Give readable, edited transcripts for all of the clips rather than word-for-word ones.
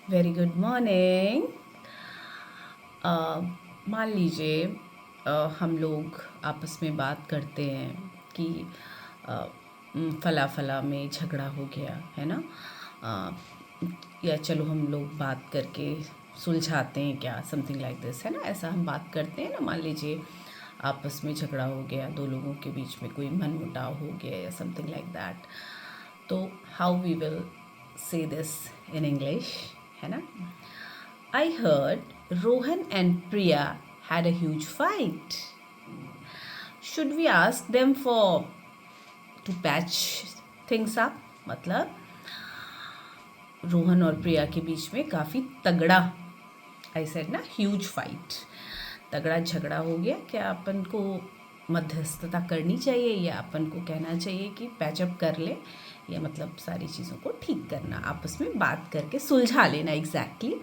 Very good morning. मान लीजिए हम लोग आपस में बात करते हैं कि फला फला में झगड़ा हो गया है ना। या चलो हम लोग बात करके सुलझाते हैं क्या, समथिंग लाइक दिस है ना। ऐसा हम बात करते हैं ना। मान लीजिए आपस में झगड़ा हो गया, दो लोगों के बीच में कोई मनमुटाव हो गया या समथिंग लाइक दैट। तो how we will say this in English, है ना। I heard Rohan and Priya had a huge fight. Should we ask them for to patch things up? मतलब रोहन और प्रिया के बीच में काफ़ी तगड़ा, आई सेड ना, ह्यूज फाइट, तगड़ा झगड़ा हो गया। क्या अपन को मध्यस्थता करनी चाहिए या अपन को कहना चाहिए कि पैचअप कर ले, या मतलब सारी चीज़ों को ठीक करना, आपस में बात करके सुलझा लेना, एग्जैक्टली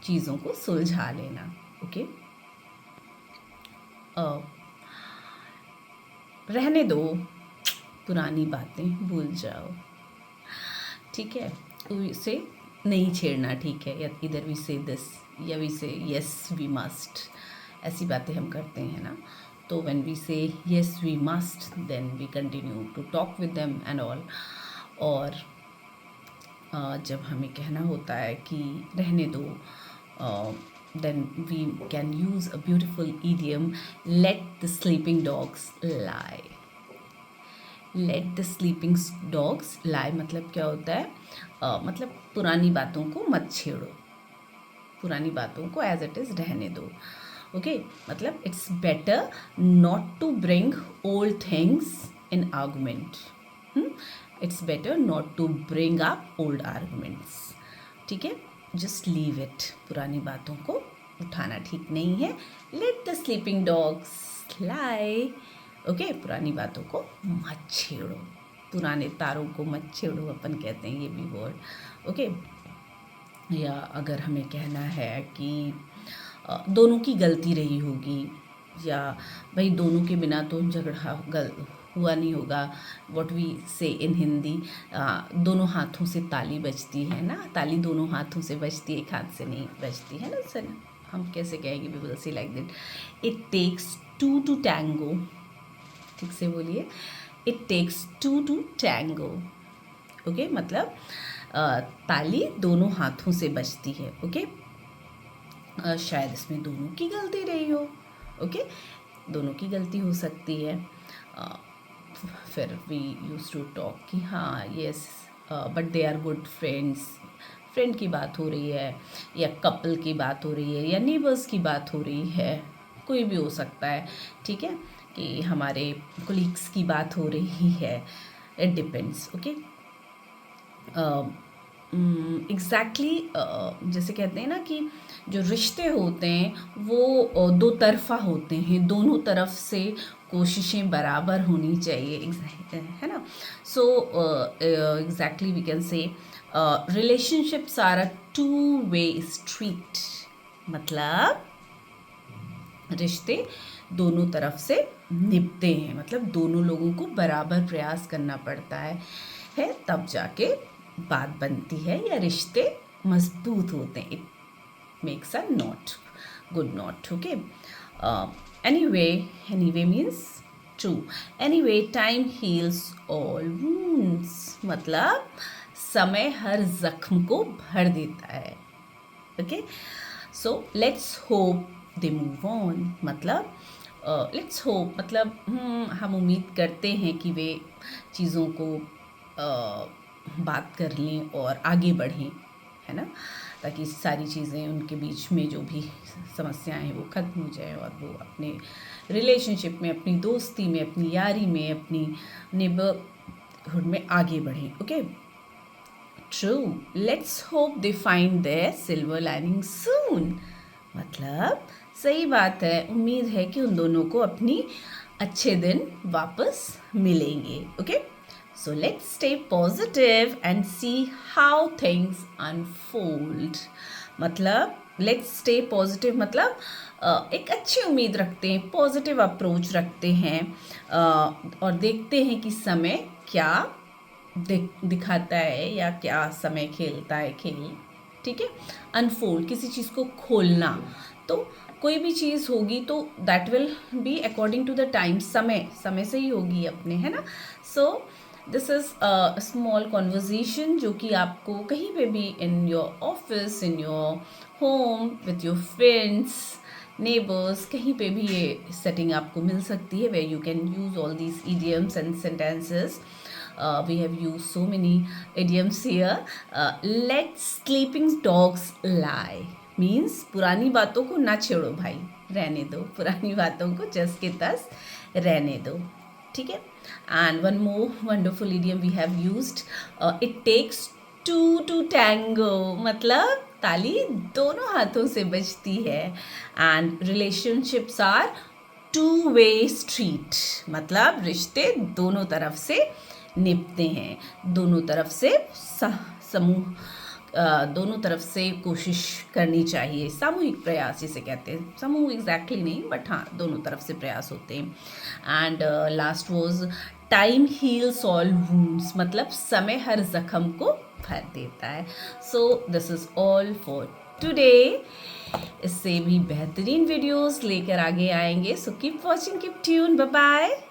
चीज़ों को सुलझा लेना। ओके, रहने दो, पुरानी बातें भूल जाओ, ठीक है। इसे नहीं छेड़ना, ठीक है। या इधर वी से दिस या we say yes we must, ऐसी बातें हम करते हैं ना। तो when we say yes we must, then we continue to talk with them and all. और जब हमें कहना होता है कि रहने दो, then we can use a beautiful idiom, let the sleeping dogs lie. Let the sleeping dogs lie मतलब क्या होता है, मतलब पुरानी बातों को मत छेड़ो, पुरानी बातों को एज इट इज़ रहने दो। ओके, मतलब it's better not to bring old things in argument. It's better not to bring up old arguments, ठीक है। जस्ट लीव इट, पुरानी बातों को उठाना ठीक नहीं है। Late the sleeping dogs lie. Okay, पुरानी बातों को मत छेड़ो, पुराने तारों को मत छेड़ो, अपन कहते हैं ये भी वर्ड। ओके, या अगर हमें कहना है कि दोनों की गलती रही होगी, या भाई दोनों के बिना तो झगड़ा हुआ नहीं होगा। व्हाट वी से इन हिंदी, दोनों हाथों से ताली बजती है ना, ताली दोनों हाथों से बजती है, एक हाथ से नहीं बजती है ना सर। हम कैसे कहेंगे, we will say like that, it takes two to tango. ठीक से बोलिए, it takes two to tango. Okay, मतलब ताली दोनों हाथों से बजती है। ओके, शायद इसमें दोनों की गलती रही हो। ओके, दोनों की गलती हो सकती है। फिर वी यूज टू टॉक कि हाँ yes, but they are good friends. Friend की बात हो रही है, या कपल की बात हो रही है, या नेबर्स की बात हो रही है, कोई भी हो सकता है, ठीक है। कि हमारे कोलीग्स की बात हो रही है, इट डिपेंड्स। ओके, एग्जैक्टली जैसे कहते हैं ना कि जो रिश्ते होते हैं वो दो तरफा होते हैं, दोनों तरफ से कोशिशें बराबर होनी चाहिए, है ना। So exactly we can say relationships are a two way street. मतलब रिश्ते दोनों तरफ से निभते हैं, मतलब दोनों लोगों को बराबर प्रयास करना पड़ता है तब जाके बात बनती है या रिश्ते मजबूत होते हैं। It makes a not good not. Okay, anyway means true. Anyway, time heals all wounds, मतलब समय हर जख्म को भर देता है। Okay, so let's hope they move on, मतलब लेट्स होप मतलब हम उम्मीद करते हैं कि वे चीज़ों को बात कर लें और आगे बढ़ें, है ना, ताकि सारी चीज़ें उनके बीच में जो भी समस्याएं हैं वो ख़त्म हो जाए और वो अपने रिलेशनशिप में, अपनी दोस्ती में, अपनी यारी में, अपनी नेबरहुड में आगे बढ़ें। Okay, true, let's hope they find their silver lining soon, मतलब सही बात है, उम्मीद है कि उन दोनों को अपनी अच्छे दिन वापस मिलेंगे। Okay, so let's stay positive and see how things unfold. मतलब लेट्स स्टे पॉजिटिव, मतलब एक अच्छी उम्मीद रखते हैं, पॉजिटिव अप्रोच रखते हैं, और देखते हैं कि समय क्या दिखाता है या क्या समय खेलता है खेल, ठीक है। अनफोल्ड, किसी चीज़ को खोलना, तो कोई भी चीज़ होगी तो that will be according to the time, समय से ही होगी अपने, है ना। So this is a small conversation जो कि आपको कहीं पे भी in your office, in your home, with your friends, neighbours, कहीं पे भी ये सेटिंग आपको मिल सकती है, where you can use all these idioms and sentences. We have used so many idioms here. Let sleeping dogs lie means पुरानी बातों को ना छेड़ो भाई, रहने दो, पुरानी बातों को जस के तस रहने दो, ठीक है। And one more wonderful idiom we have used, it takes two to tango, मतलब ताली दोनों हाथों से बजती है। And relationships are two way street, मतलब रिश्ते दोनों तरफ से निपते हैं, दोनों तरफ से समूह, दोनों तरफ से कोशिश करनी चाहिए, सामूहिक प्रयास जिसे कहते हैं, समूह एग्जैक्टली नहीं बट हाँ दोनों तरफ से प्रयास होते हैं। And last was time heals all wounds, मतलब समय हर जख्म को भर देता है। So this is all for today. इससे भी बेहतरीन वीडियोस लेकर आगे आएंगे, so keep watching, keep tune, bye bye.